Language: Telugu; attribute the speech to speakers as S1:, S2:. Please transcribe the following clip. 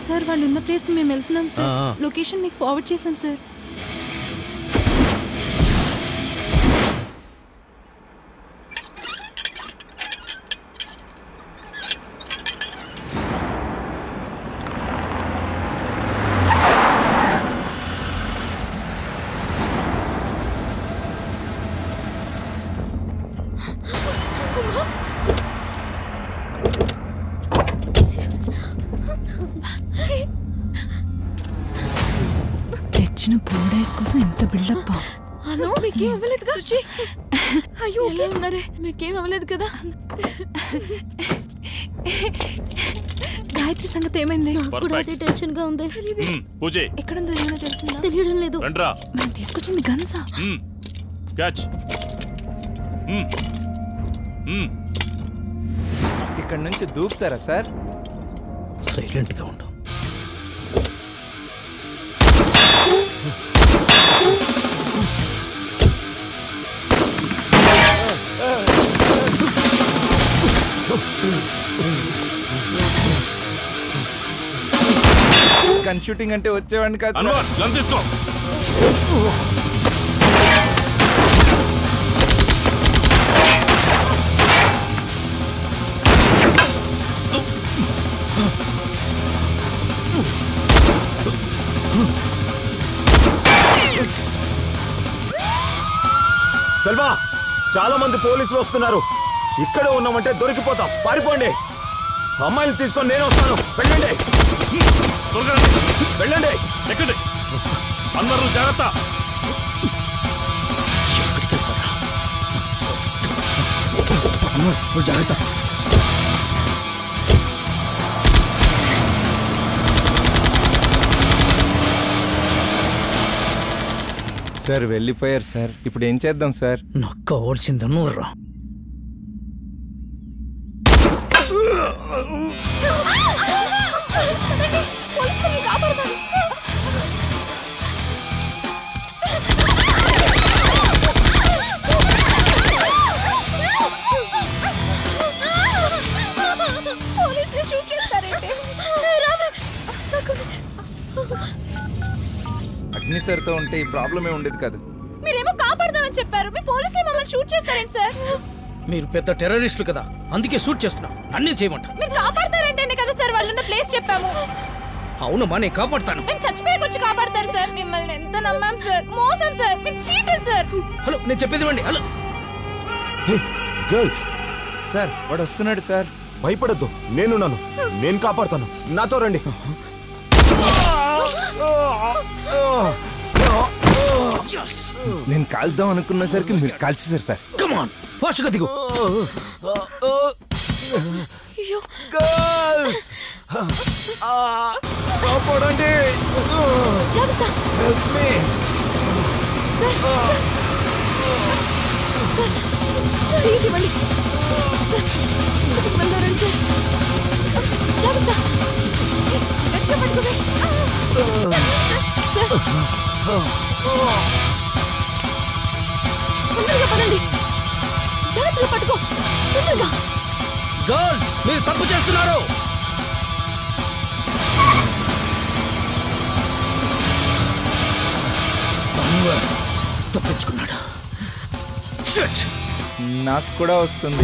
S1: సార్ వాళ్ళు ఉన్న ప్లేస్ మేము వెళ్తున్నాం సార్. లొకేషన్ మీకు ఫార్వర్డ్ చేశాం సార్. తెచ్చిన పోడైస్ కోసం ఎంత బిల్డప్.
S2: హలో మీకేం అవ్వలేదు సుచి? అయ్యో ఓకే ఉన్నారే, మీకేం అవ్వలేదు కదా?
S1: గాయత్రి సంగతి ఏమైంది?
S2: కూడా అదే టెన్షన్ గా ఉంది.
S3: పూజే
S1: ఎక్కడుందో ఏమైనా తెలిసిందా?
S2: తెలియడం లేదు.
S3: రండ్రా.
S1: మనం తీసుకొచ్చింది గన్సా?
S3: క్యాచ్.
S4: ఇక్కడ నుంచి దూకుతారా సార్?
S5: సైలెంట్ గా ఉండు.
S4: గన్ షూటింగ్ అంటే వచ్చేవాడిని కాదు.
S3: అన్వర్ గన్ తీసుకో.
S6: సెల్వా, చాలా మంది పోలీసులు వస్తున్నారు. ఇక్కడే ఉన్నామంటే దొరికిపోతాం. పారిపోండి. అమ్మాయిని తీసుకొని నేను వస్తాను. వెళ్ళండి, వెళ్ళండి.
S3: ఎక్కండి. అందరూ జాగ్రత్త.
S5: జాగ్రత్త.
S4: సార్ వెళ్ళిపోయారు సార్. ఇప్పుడు ఏం చేద్దాం సార్?
S5: నాకు కావాల్సింది నువ్వురా.
S4: అగ్ని సార్తో ఉంటే ఈ ప్రాబ్లమే ఉండేది కాదు.
S2: మీరేమో కాపాడదామని చెప్పారు, మీ పోలీసులు మమ్మల్ని షూట్ చేస్తారేంటి సార్?
S5: మీరు పెద్ద టెర్రరిస్టులు కదా, అందుకే షూట్ చేస్తున్నాం. నన్నే చేయమంటారు.
S2: మీరు కాపాడతారంటేనే కదా సార్ వాళ్ళన్న ప్లేస్ చెప్పాము.
S5: అవునమ్మా, నేను కాపాడుతాను.
S2: మేము చచ్చిపోయాకొచ్చి కాపాడతారు సార్. మిమ్మల్ని ఎంత నమ్మాం సార్. మోసం సార్, మీరు చీటర్ సార్.
S5: హలో, నేను చెప్పేది ఇవ్వండి. హలో
S6: గర్ల్స్,
S4: సార్ వాడు వస్తున్నాడు సార్.
S6: భయపడద్దు, నేనున్నాను. నేను కాపాడుతాను. నాతో రండి.
S4: నేను కాల్దాం అనుకున్నసరికి మీరు కాల్చేశారు సార్.
S5: కమాన్, ఫాస్ట్గా దిగు.
S6: గర్ల్స్, కాపాడండి.
S2: జాగ్రత్త.
S6: Help me.
S2: సార్ చేయి ఇవ్వండి సార్. హాస్పిటల్కి వెళ్దారండి సార్. జాగ్రత్త. గట్టిగా పట్టుకోండి సార్. తొందరగా పడండి. జాగ్రత్తగా పట్టుకో. తొందరగా.
S5: గర్ల్స్, మీరు తప్పు చేస్తున్నారు. తప్పించుకున్నాడు.
S4: నాకు కూడా వస్తుంది.